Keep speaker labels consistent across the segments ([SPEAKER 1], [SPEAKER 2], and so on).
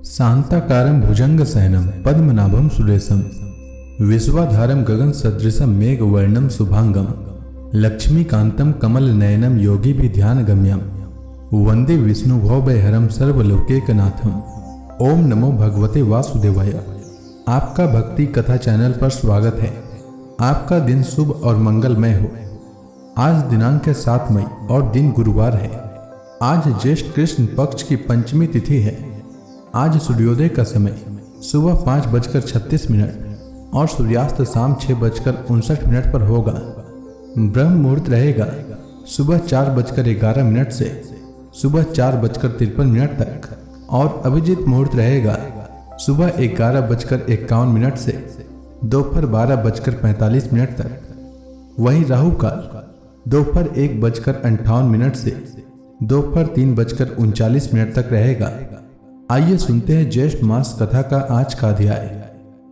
[SPEAKER 1] शांताकारं भुजंगशयनं पद्मनाभं सुरेशं विश्वाधारं गगनसदृशं मेघवर्णं शुभांगं लक्ष्मीकान्तं कमलनयनं योगिभिध्यानगम्यं वंदे विष्णुभवभयहरं सर्वलोकैकनाथं। ओम नमो भगवते वासुदेवाय। आपका भक्ति कथा चैनल पर स्वागत है। आपका दिन शुभ और मंगलमय हो। आज दिनांक 7 मई और दिन गुरुवार है। आज ज्येष्ठ कृष्ण पक्ष की पंचमी तिथि है। आज सूर्योदय का समय सुबह 5:36 और सूर्यास्त शाम 6:59 पर होगा। ब्रह्म मुहूर्त रहेगा सुबह 4:11 से सुबह 4:53 तक और अभिजीत मुहूर्त रहेगा सुबह 11:51 से दोपहर 12:45 तक। वहीं राहु काल दोपहर 1:58 से दोपहर 3:39 तक रहेगा। आइए सुनते हैं ज्येष्ठ मास कथा का आज का अध्याय।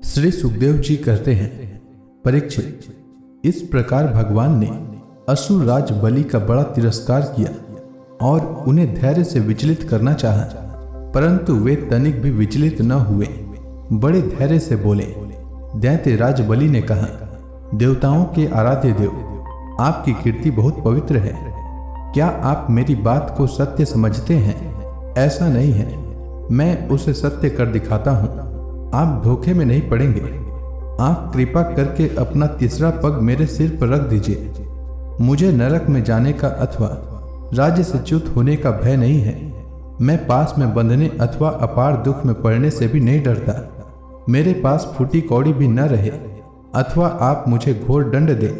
[SPEAKER 1] श्री सुखदेव जी कहते हैं, परीक्षित, इस प्रकार भगवान ने असुर राज बलि का बड़ा तिरस्कार किया और उन्हें धैर्य से विचलित करना चाहा, परंतु वे तनिक भी विचलित न हुए। बड़े धैर्य से बोले। दैत्य राज बलि ने कहा, देवताओं के आराध्य देव, आपकी कीर्ति बहुत पवित्र है। क्या आप मेरी बात को सत्य समझते हैं? ऐसा नहीं है, मैं उसे सत्य कर दिखाता हूँ। आप धोखे में नहीं पड़ेंगे। आप कृपा करके अपना तीसरा पग मेरे सिर पर रख दीजिए। मुझे नरक में जाने का अथवा राज्य से च्युत होने का भय नहीं है। मैं पास में बंधने अथवा अपार दुख में पड़ने से भी नहीं डरता। मेरे पास फूटी कौड़ी भी न रहे अथवा आप मुझे घोर दंड दें,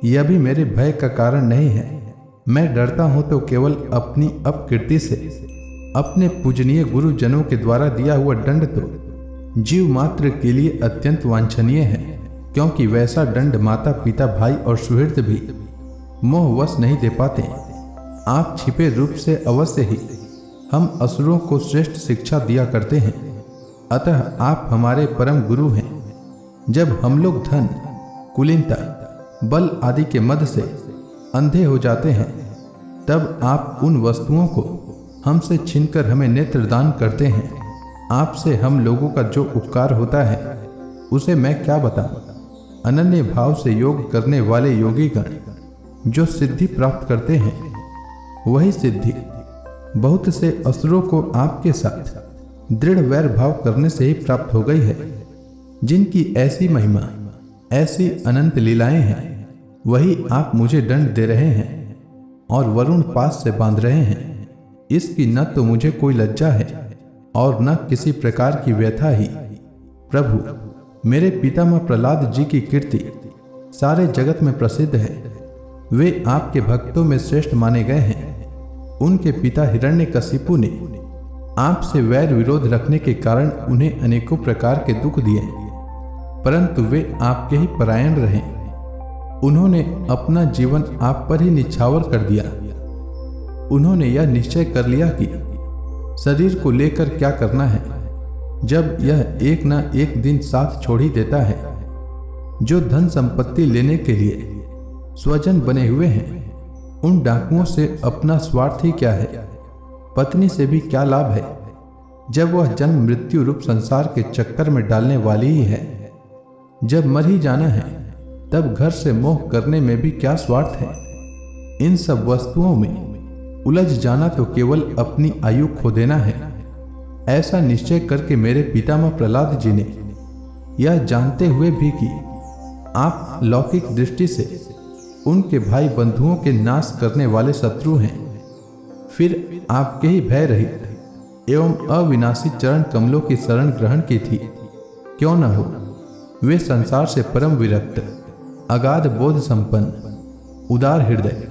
[SPEAKER 1] यह भी मेरे भय का कारण नहीं है। मैं डरता हूँ तो केवल अपनी अपकीर्ति से। अपने पूजनीय गुरुजनों के द्वारा दिया हुआ दंड तो जीव मात्र के लिए अत्यंत वांछनीय है, क्योंकि वैसा दंड माता पिता भाई और सुहृद भी मोहवश नहीं दे पाते। आप छिपे रूप से अवश्य ही हम असुरों को श्रेष्ठ शिक्षा दिया करते हैं, अतः आप हमारे परम गुरु हैं। जब हम लोग धन, कुलीनता, बल आदि के मद से अंधे हो जाते हैं, तब आप उन वस्तुओं को हमसे छीनकर हमें नेत्रदान करते हैं। आपसे हम लोगों का जो उपकार होता है उसे मैं क्या बताऊं। अनन्य भाव से योग करने वाले योगीगण जो सिद्धि प्राप्त करते हैं, वही सिद्धि बहुत से असुरों को आपके साथ दृढ़ वैर भाव करने से ही प्राप्त हो गई है। जिनकी ऐसी महिमा, ऐसी अनंत लीलाएं हैं, वही आप मुझे दंड दे रहे हैं और वरुण पास से बांध रहे हैं। इसकी न तो मुझे कोई लज्जा है और न किसी प्रकार की व्यथा ही। प्रभु, मेरे पितामह प्रहलाद जी की कीर्ति सारे जगत में प्रसिद्ध है। वे आपके भक्तों में श्रेष्ठ माने गए हैं। उनके पिता हिरण्यकशिपु ने आपसे वैर विरोध रखने के कारण उन्हें अनेकों प्रकार के दुख दिए, परंतु वे आपके ही परायण रहे। उन्होंने अपना जीवन आप पर ही निछावर कर दिया। उन्होंने यह निश्चय कर लिया कि शरीर को लेकर क्या करना है, जब यह एक न एक दिन साथ छोड़ ही देता है। जो धन संपत्ति लेने के लिए स्वजन बने हुए हैं, उन डाकुओं से अपना स्वार्थ ही क्या है। पत्नी से भी क्या लाभ है, जब वह जन्म मृत्यु रूप संसार के चक्कर में डालने वाली ही है। जब मर ही जाना है, तब घर से मोह करने में भी क्या स्वार्थ है। इन सब वस्तुओं में उलझ जाना तो केवल अपनी आयु खो देना है। ऐसा निश्चय करके मेरे पितामह प्रहलाद जी ने, यह जानते हुए भी कि आप लौकिक दृष्टि से उनके भाई बंधुओं के नाश करने वाले शत्रु हैं, फिर आपके ही भय रहित एवं अविनाशी चरण कमलों की शरण ग्रहण की थी। क्यों न हो, वे संसार से परम विरक्त, अगाध बोध संपन्न, उदार हृदय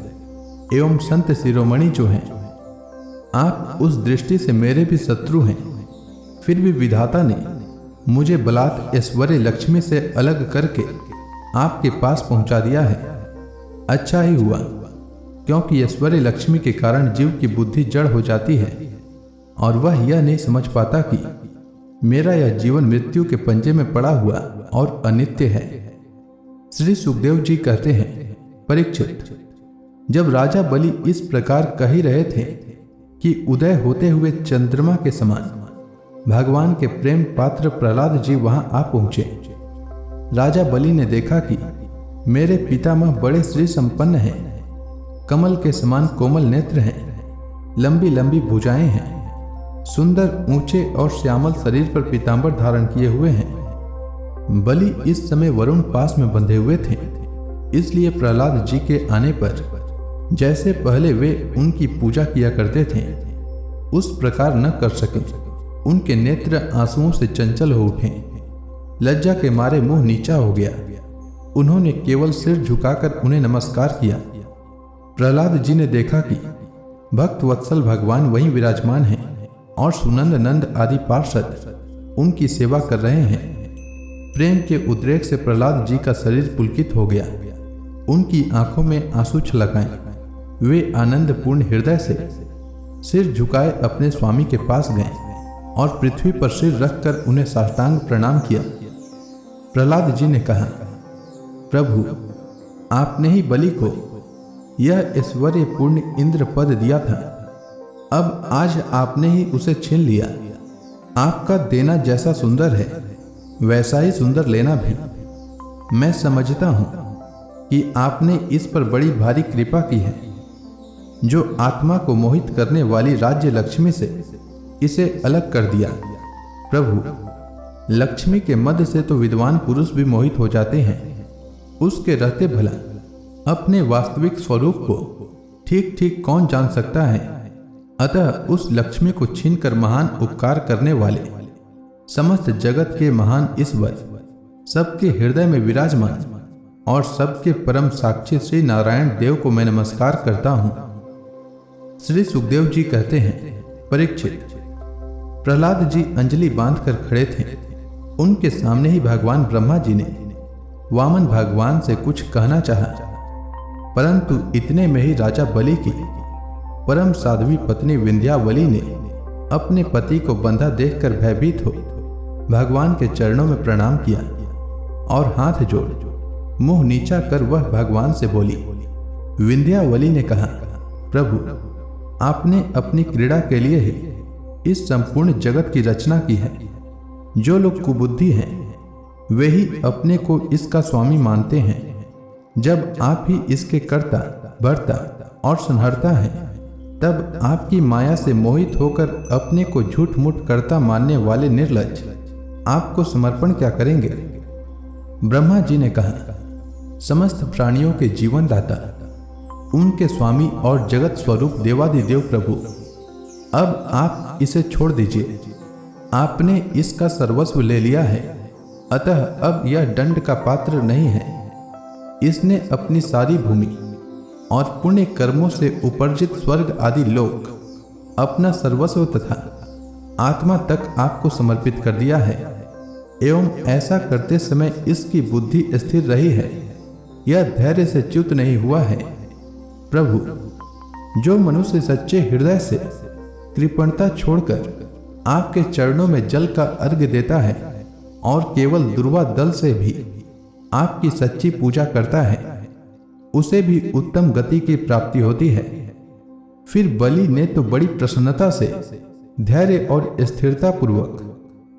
[SPEAKER 1] एवं संत शिरोमणि जो हैं, आप उस दृष्टि से मेरे भी शत्रु हैं। फिर भी विधाता ने मुझे बलात् ऐश्वर्य लक्ष्मी से अलग करके आपके पास पहुंचा दिया है। अच्छा ही हुआ, क्योंकि ऐश्वर्य लक्ष्मी के कारण जीव की बुद्धि जड़ हो जाती है और वह यह नहीं समझ पाता कि मेरा यह जीवन मृत्यु के पंजे में पड़ा हुआ और अनित्य है। श्री सुखदेव जी कहते हैं, परीक्षित, जब राजा बलि इस प्रकार कह ही रहे थे कि उदय होते हुए चंद्रमा के समान भगवान के प्रेम पात्र प्रहलाद जी वहां आ पहुंचे। राजा बलि ने देखा कि मेरे पितामह बड़े श्री संपन्न हैं, कमल के समान कोमल नेत्र हैं, लंबी लंबी भुजाएं हैं, सुंदर ऊंचे और श्यामल शरीर पर पीतांबर धारण किए हुए हैं। बलि इस समय वरुण पास में बंधे हुए थे, इसलिए प्रहलाद जी के आने पर जैसे पहले वे उनकी पूजा किया करते थे उस प्रकार न कर सके। उनके नेत्र आंसुओं से चंचल हो उठे, लज्जा के मारे मुंह नीचा हो गया। उन्होंने केवल सिर झुकाकर उन्हें नमस्कार किया। प्रहलाद जी ने देखा कि भक्त वत्सल भगवान वहीं विराजमान हैं और सुनंद नंद आदि पार्षद उनकी सेवा कर रहे हैं। प्रेम के उद्रेक से प्रहलाद जी का शरीर पुलकित हो गया, उनकी आंखों में आंसू छलक आए। वे आनंदपूर्ण हृदय से सिर झुकाए अपने स्वामी के पास गए और पृथ्वी पर सिर रखकर उन्हें साष्टांग प्रणाम किया। प्रहलाद जी ने कहा, प्रभु, आपने ही बलि को यह ऐश्वर्यपूर्ण इंद्र पद दिया था, अब आज आपने ही उसे छीन लिया। आपका देना जैसा सुंदर है वैसा ही सुंदर लेना भी। मैं समझता हूं कि आपने इस पर बड़ी भारी कृपा की है। जो आत्मा को मोहित करने वाली राज्य लक्ष्मी से इसे अलग कर दिया। प्रभु, लक्ष्मी के मध्य से तो विद्वान पुरुष भी मोहित हो जाते हैं, उसके रहते भला अपने वास्तविक स्वरूप को ठीक ठीक कौन जान सकता है। अतः उस लक्ष्मी को छीनकर महान उपकार करने वाले समस्त जगत के महान ईश्वर, सबके हृदय में विराजमान और सबके परम साक्षी श्री नारायण देव को मैं नमस्कार करता हूं। श्री सुखदेव जी कहते हैं, परीक्षित, प्रहलाद जी अंजलि बांधकर खड़े थे। उनके सामने ही भगवान ब्रह्मा जी ने वामन भगवान से कुछ कहना चाहा, परंतु इतने में ही राजा बलि की परम साध्वी पत्नी विंध्यावली ने अपने पति को बंधा देखकर भयभीत हो भगवान के चरणों में प्रणाम किया और हाथ जोड़ मुंह नीचा कर वह भगवान से बोली। विंध्यावली ने कहा, प्रभु, आपने अपनी क्रीड़ा के लिए ही इस संपूर्ण जगत की रचना की है। जो लोग कुबुद्धि हैं वे ही अपने को इसका स्वामी मानते हैं। जब आप ही इसके कर्ता, भर्ता और संहर्ता हैं, तब आपकी माया से मोहित होकर अपने को झूठ मूठ कर्ता मानने वाले निर्लज्ज आपको समर्पण क्या करेंगे। ब्रह्मा जी ने कहा, समस्त प्राणियों के जीवन दाता, उनके स्वामी और जगत स्वरूप देवादिदेव प्रभु, अब आप इसे छोड़ दीजिए। आपने इसका सर्वस्व ले लिया है, अतः अब यह दंड का पात्र नहीं है। इसने अपनी सारी भूमि और पुण्य कर्मों से उपर्जित स्वर्ग आदि लोक, अपना सर्वस्व तथा आत्मा तक आपको समर्पित कर दिया है। एवं ऐसा करते समय इसकी बुद्धि स्थिर रही है, यह धैर्य से च्युत नहीं हुआ है। प्रभु, जो मनुष्य सच्चे हृदय से कृपणता छोड़कर आपके चरणों में जल का अर्घ्य देता है और केवल दुर्वा दल से भी आपकी सच्ची पूजा करता है, उसे भी उत्तम गति की प्राप्ति होती है। फिर बलि ने तो बड़ी प्रसन्नता से धैर्य और स्थिरता पूर्वक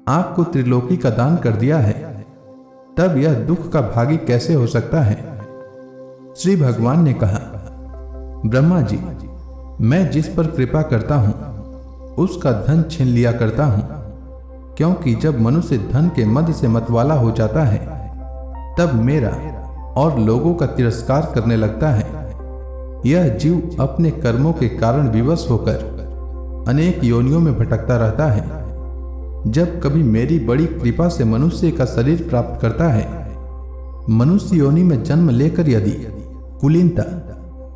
[SPEAKER 1] आपको त्रिलोकी का दान कर दिया है, तब यह दुख का भागी कैसे हो सकता है। श्री भगवान ने कहा, ब्रह्मा जी, मैं जिस पर कृपा करता हूं उसका धन छीन लिया करता हूं, क्योंकि जब मनुष्य धन के मद से मतवाला हो जाता है तब मेरा और लोगों का तिरस्कार करने लगता है। यह जीव अपने कर्मों के कारण विवश होकर अनेक योनियों में भटकता रहता है। जब कभी मेरी बड़ी कृपा से मनुष्य का शरीर प्राप्त करता है, मनुष्य योनि में जन्म लेकर यदि कुलीनता,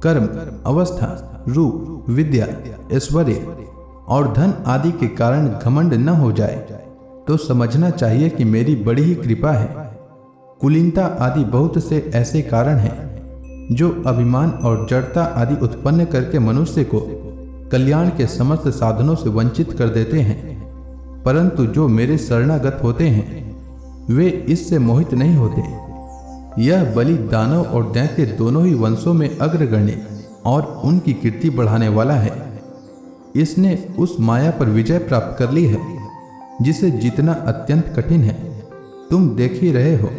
[SPEAKER 1] कर्म, अवस्था, रूप, विद्या, ऐश्वर्य और धन आदि के कारण घमंड न हो जाए तो समझना चाहिए कि मेरी बड़ी ही कृपा है। कुलीनता आदि बहुत से ऐसे कारण हैं जो अभिमान और जड़ता आदि उत्पन्न करके मनुष्य को कल्याण के समस्त साधनों से वंचित कर देते हैं, परंतु जो मेरे शरणागत होते हैं वे इससे मोहित नहीं होते। यह बलि दानव और दैत्य दोनों ही वंशों में अग्रगण्य और उनकी कीर्ति बढ़ाने वाला है। इसने उस माया पर विजय प्राप्त कर ली है जिसे जितना अत्यंत कठिन है तुम देख ही रहे हो।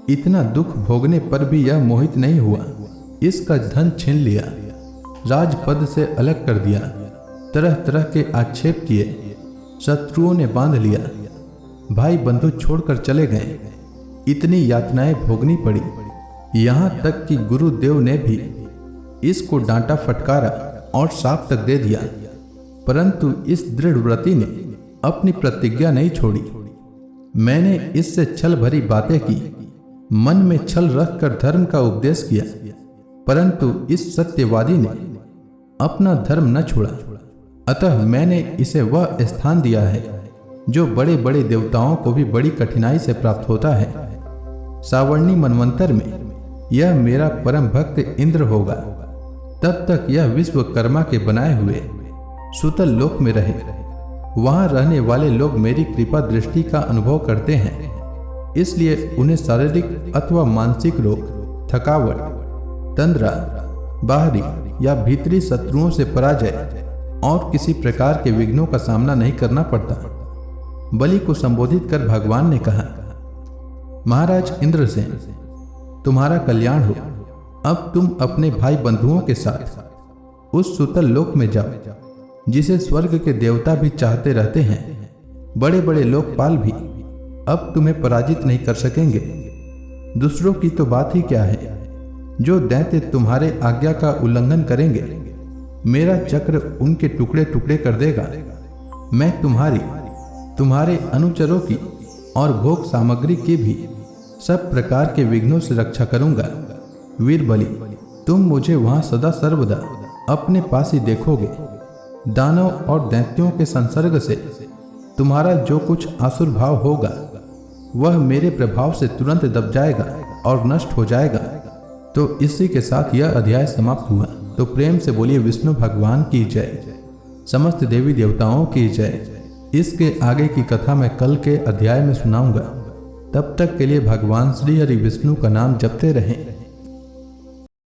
[SPEAKER 1] इतना दुख भोगने पर भी यह मोहित नहीं हुआ। इसका धन छीन लिया, राजपद से अलग कर दिया, तरह तरह के आक्षेप किए, शत्रुओं ने बांध लिया, भाई बंधु छोड़कर चले गए। इतनी यातनाएं भोगनी पड़ी, यहाँ तक कि गुरुदेव ने भी इसको डांटा फटकारा और शाप तक दे दिया। परंतु इस दृढ़व्रती ने अपनी प्रतिज्ञा नहीं छोड़ी। मैंने इससे छल भरी बातें की, मन में छल रखकर धर्म का उपदेश किया, परंतु इस सत्यवादी ने अपना धर्म न छोड़ा। अतः मैंने इसे वह स्थान दिया है जो बड़े बड़े देवताओं को भी बड़ी कठिनाई से प्राप्त होता है। सावर्णी मनवंतर में यह मेरा परम भक्त इंद्र होगा। तब तक यह विश्वकर्मा के बनाए हुए सुतल लोक में रहे। वहां रहने वाले लोग मेरी कृपा दृष्टि का अनुभव करते हैं, इसलिए उन्हें शारीरिक अथवा मानसिक रोग, थकावट, तंद्रा, बाहरी या भीतरी शत्रुओं से पराजय और किसी प्रकार के विघ्नों का सामना नहीं करना पड़ता। बलि को संबोधित कर भगवान ने कहा, महाराज इंद्रसेन, तुम्हारा कल्याण हो। अब तुम अपने भाई बंधुओं के साथ उस सुतल लोक में जाओ जिसे स्वर्ग के देवता भी चाहते रहते हैं। बड़े बड़े लोकपाल भी अब तुम्हें पराजित नहीं कर सकेंगे। दूसरों की तो बात ही क्या है, जो दैत्य तुम्हारे आज्ञा का उल्लंघन करेंगे, मेरा चक्र उनके टुकड़े टुकड़े कर देगा। मैं तुम्हारे अनुचरों की और भोग सामग्री की भी सब प्रकार के विघ्नों से रक्षा करूंगा। वीर बलि, तुम मुझे वहां सदा सर्वदा अपने पास ही देखोगे। दानव और दैत्यों के संसर्ग से तुम्हारा जो कुछ आसुर भाव होगा वह मेरे प्रभाव से तुरंत दब जाएगा और नष्ट हो जाएगा। तो इसी के साथ यह अध्याय समाप्त हुआ। तो प्रेम से बोलिए विष्णु भगवान की जय, समस्त देवी देवताओं की जय। इसके आगे की कथा मैं कल के अध्याय में सुनाऊंगा। तब तक के लिए भगवान श्री हरि विष्णु का नाम जपते रहें।